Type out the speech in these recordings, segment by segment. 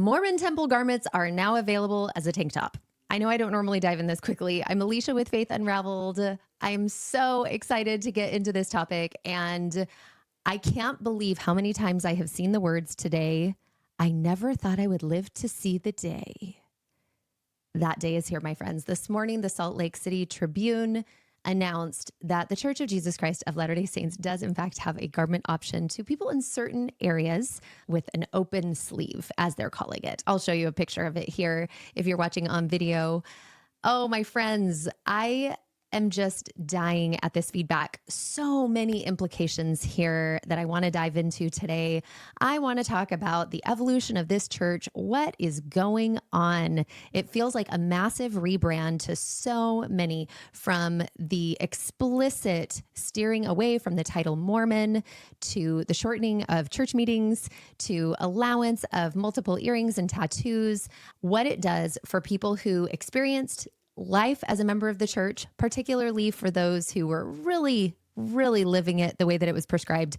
Mormon temple garments are now available as a tank top. I know I don't normally dive in this quickly. I'm Alicia with Faith Unraveled. I'm so excited to get into this topic, and I can't believe how many times I have seen the words today, "I never thought I would live to see the day." That day is here, my friends. This morning, the Salt Lake City Tribune announced that the Church of Jesus Christ of Latter-day Saints does in fact have a garment option to people in certain areas with an open sleeve, as they're calling it. I'll show you a picture of it here if you're watching on video. Oh, my friends, I am just dying at this feedback. So many implications here that I want to dive into today. I want to talk about the evolution of this church. What is going on? It feels like a massive rebrand to so many, from the explicit steering away from the title Mormon to the shortening of church meetings to allowance of multiple earrings and tattoos. What it does for people who experienced life as a member of the church, particularly for those who were really, really living it the way that it was prescribed.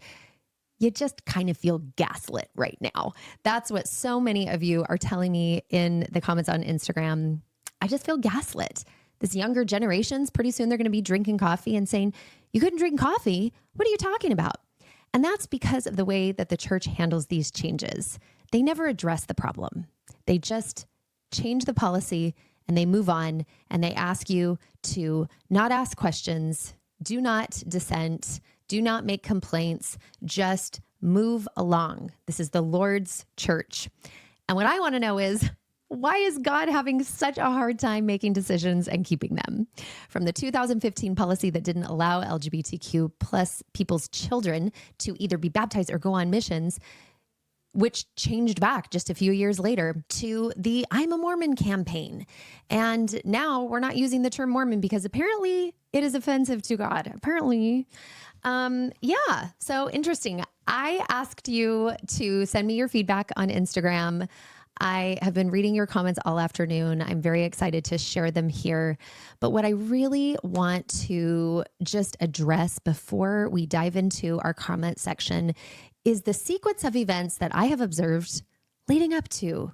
You just kind of feel gaslit right now. That's what so many of you are telling me in the comments on Instagram. I just feel gaslit. This younger generations, pretty soon they're going to be drinking coffee and saying, "You couldn't drink coffee? What are you talking about?" And that's because of the way that the church handles these changes. They never address the problem. They just change the policy and they move on, and they ask you to not ask questions, do not dissent, do not make complaints, just move along. This is the Lord's church. And what I want to know is, why is God having such a hard time making decisions and keeping them? From the 2015 policy that didn't allow LGBTQ plus people's children to either be baptized or go on missions, which changed back just a few years later, to the "I'm a Mormon" campaign. And now we're not using the term Mormon because apparently it is offensive to God. Apparently. So interesting. I asked you to send me your feedback on Instagram. I have been reading your comments all afternoon. I'm very excited to share them here. But what I really want to just address before we dive into our comment section is the sequence of events that I have observed leading up to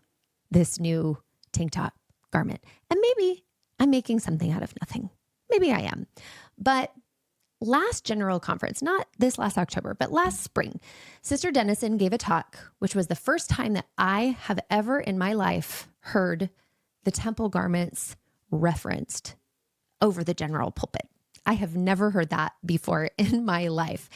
this new tank top garment. And maybe I'm making something out of nothing. Maybe I am. But last general conference, not this last October, but last spring, Sister Dennison gave a talk, which was the first time that I have ever in my life heard the temple garments referenced over the general pulpit. I have never heard that before in my life.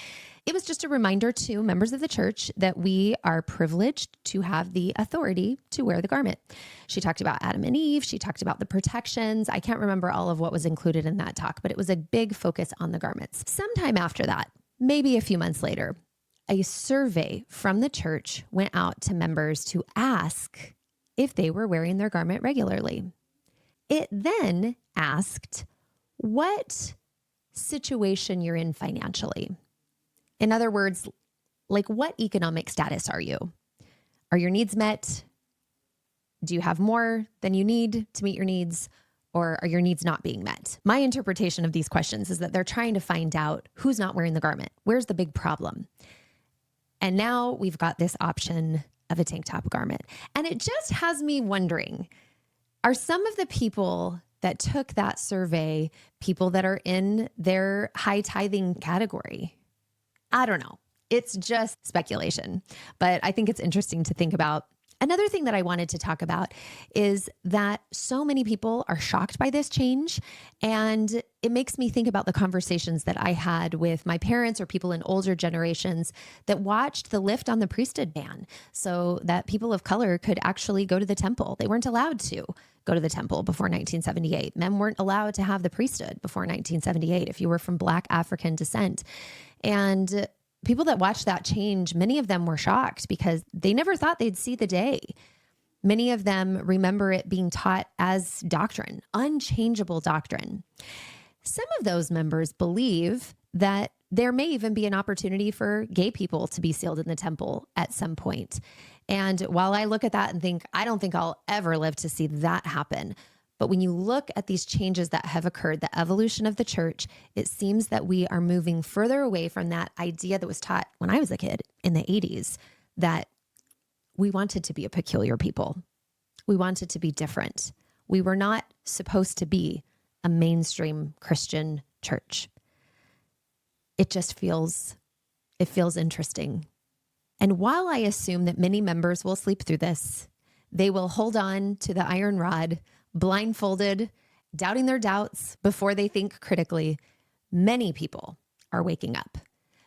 It was just a reminder to members of the church that we are privileged to have the authority to wear the garment. She talked about Adam and Eve. She talked about the protections. I can't remember all of what was included in that talk, but it was a big focus on the garments. Sometime after that, maybe a few months later, a survey from the church went out to members to ask if they were wearing their garment regularly. It then asked what situation you're in financially. In other words, like, what economic status are you? Are your needs met? Do you have more than you need to meet your needs? Or are your needs not being met? My interpretation of these questions is that they're trying to find out who's not wearing the garment. Where's the big problem? And now we've got this option of a tank top garment. And it just has me wondering, are some of the people that took that survey people that are in their high tithing category? I don't know. It's just speculation, but I think it's interesting to think about. Another thing that I wanted to talk about is that so many people are shocked by this change, and it makes me think about the conversations that I had with my parents or people in older generations that watched the lift on the priesthood ban so that people of color could actually go to the temple. They weren't allowed to go to the temple before 1978. Men weren't allowed to have the priesthood before 1978 if you were from Black African descent. And people that watched that change, many of them were shocked because they never thought they'd see the day. Many of them remember it being taught as doctrine, unchangeable doctrine. Some of those members believe that there may even be an opportunity for gay people to be sealed in the temple at some point. And while I look at that and think, I don't think I'll ever live to see that happen. But when you look at these changes that have occurred, the evolution of the church, it seems that we are moving further away from that idea that was taught when I was a kid in the 80s, that we wanted to be a peculiar people. We wanted to be different. We were not supposed to be a mainstream Christian church. It feels interesting. And while I assume that many members will sleep through this, they will hold on to the iron rod, blindfolded, doubting their doubts before they think critically. Many people are waking up.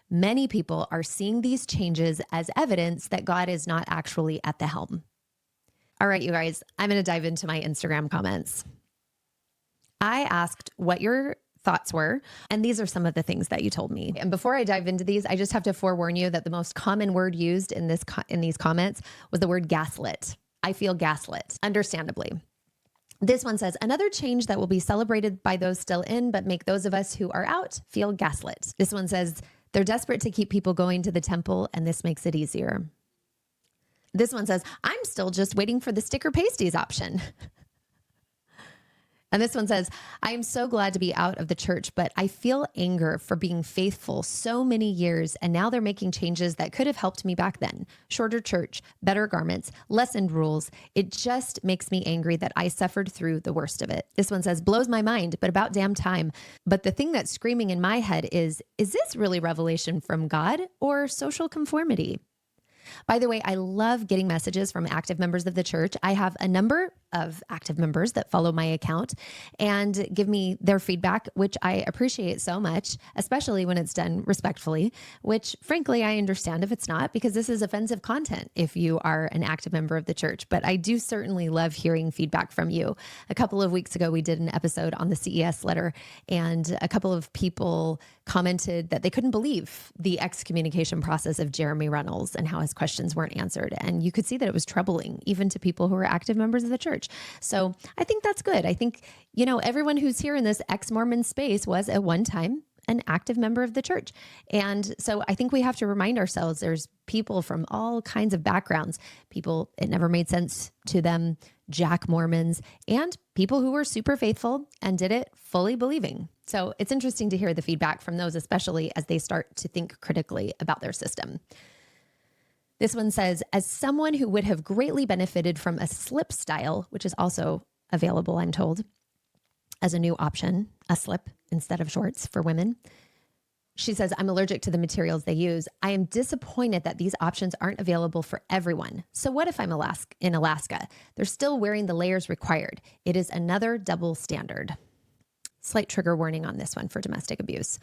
Many people are seeing these changes as evidence that God is not actually at the helm. All right, you guys, I'm going to dive into my Instagram comments. I asked what your thoughts were, and these are some of the things that you told me. And before I dive into these, I just have to forewarn you that the most common word used in these comments was the word gaslit. I feel gaslit, understandably. This one says, another change that will be celebrated by those still in, but make those of us who are out feel gaslit. This one says, they're desperate to keep people going to the temple, and this makes it easier. This one says, I'm still just waiting for the sticker pasties option. And this one says, I am so glad to be out of the church, but I feel anger for being faithful so many years. And now they're making changes that could have helped me back then. Shorter church, better garments, lessened rules. It just makes me angry that I suffered through the worst of it. This one says, blows my mind, but about damn time. But the thing that's screaming in my head is this really revelation from God or social conformity? By the way, I love getting messages from active members of the church. I have a number of active members that follow my account and give me their feedback, which I appreciate so much, especially when it's done respectfully, which frankly, I understand if it's not, because this is offensive content if you are an active member of the church. But I do certainly love hearing feedback from you. A couple of weeks ago, we did an episode on the CES letter, and a couple of people commented that they couldn't believe the excommunication process of Jeremy Reynolds and how his questions weren't answered. And you could see that it was troubling, even to people who are active members of the church. So I think that's good. I think, everyone who's here in this ex-Mormon space was at one time an active member of the church. And so I think we have to remind ourselves there's people from all kinds of backgrounds, people it never made sense to them, Jack Mormons, and people who were super faithful and did it fully believing. So it's interesting to hear the feedback from those, especially as they start to think critically about their system. This one says, as someone who would have greatly benefited from a slip style, which is also available, I'm told, as a new option, a slip instead of shorts for women. She says, I'm allergic to the materials they use. I am disappointed that these options aren't available for everyone. So what if I'm in Alaska? They're still wearing the layers required. It is another double standard. Slight trigger warning on this one for domestic abuse.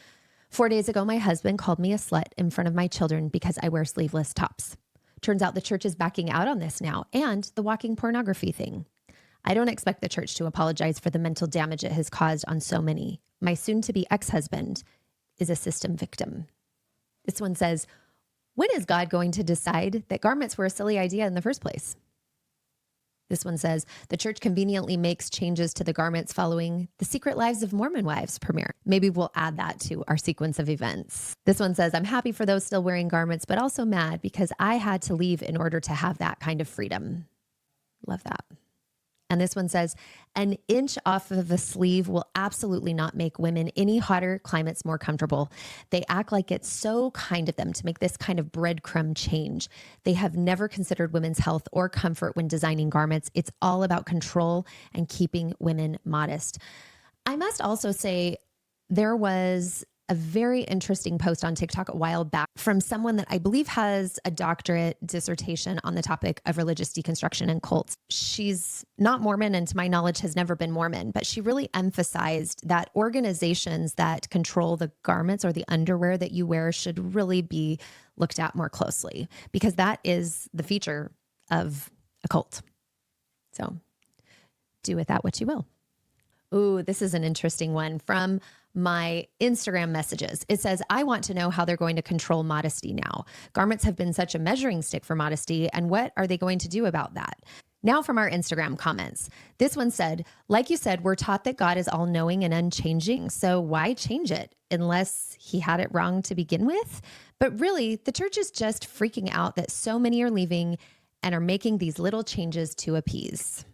4 days ago, my husband called me a slut in front of my children because I wear sleeveless tops. Turns out the church is backing out on this now, and the walking pornography thing. I don't expect the church to apologize for the mental damage it has caused on so many. My soon-to-be ex-husband is a system victim. This one says, when is God going to decide that garments were a silly idea in the first place? This one says, the church conveniently makes changes to the garments following The Secret Lives of Mormon Wives premiere. Maybe we'll add that to our sequence of events. This one says, I'm happy for those still wearing garments, but also mad because I had to leave in order to have that kind of freedom. Love that. And this one says, an inch off of a sleeve will absolutely not make women any hotter climates more comfortable. They act like it's so kind of them to make this kind of breadcrumb change. They have never considered women's health or comfort when designing garments. It's all about control and keeping women modest. I must also say there was a very interesting post on TikTok a while back from someone that I believe has a doctorate dissertation on the topic of religious deconstruction and cults. She's not Mormon and to my knowledge has never been Mormon, but she really emphasized that organizations that control the garments or the underwear that you wear should really be looked at more closely because that is the feature of a cult. So do with that what you will. Ooh, this is an interesting one from my Instagram messages. It says, I want to know how they're going to control modesty now. Garments have been such a measuring stick for modesty, and what are they going to do about that? Now from our Instagram comments. This one said, like you said, we're taught that God is all-knowing and unchanging, so why change it unless he had it wrong to begin with? But really, the church is just freaking out that so many are leaving and are making these little changes to appease.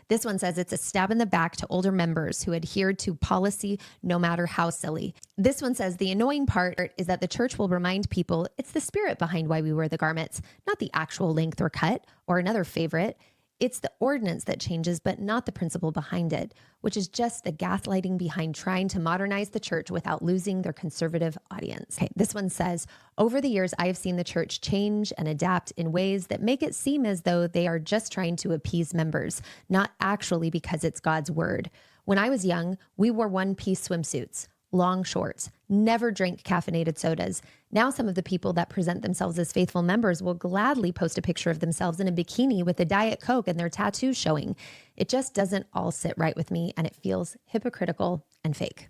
This one says it's a stab in the back to older members who adhered to policy no matter how silly. This one says the annoying part is that the church will remind people it's the spirit behind why we wear the garments, not the actual length or cut. Or another favorite, it's the ordinance that changes, but not the principle behind it, which is just the gaslighting behind trying to modernize the church without losing their conservative audience. Okay, this one says, over the years, I have seen the church change and adapt in ways that make it seem as though they are just trying to appease members, not actually because it's God's word. When I was young, we wore one-piece swimsuits, long shorts, never drank caffeinated sodas. Now some of the people that present themselves as faithful members will gladly post a picture of themselves in a bikini with a Diet Coke and their tattoos showing. It just doesn't all sit right with me, and it feels hypocritical and fake.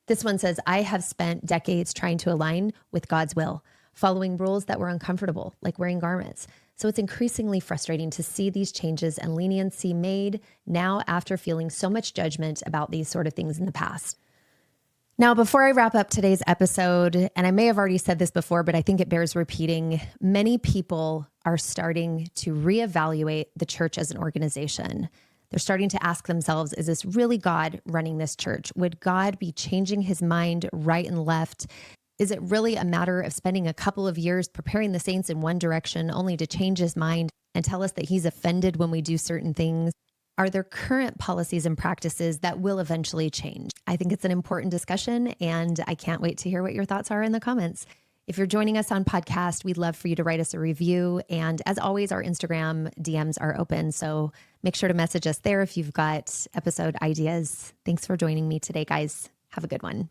This one says, I have spent decades trying to align with God's will, following rules that were uncomfortable, like wearing garments. So it's increasingly frustrating to see these changes and leniency made now after feeling so much judgment about these sort of things in the past. Now, before I wrap up today's episode, and I may have already said this before, but I think it bears repeating, many people are starting to reevaluate the church as an organization. They're starting to ask themselves, is this really God running this church? Would God be changing his mind right and left? Is it really a matter of spending a couple of years preparing the saints in one direction only to change his mind and tell us that he's offended when we do certain things? Are there current policies and practices that will eventually change? I think it's an important discussion, and I can't wait to hear what your thoughts are in the comments. If you're joining us on podcast, we'd love for you to write us a review. And as always, our Instagram DMs are open, so make sure to message us there if you've got episode ideas. Thanks for joining me today, guys. Have a good one.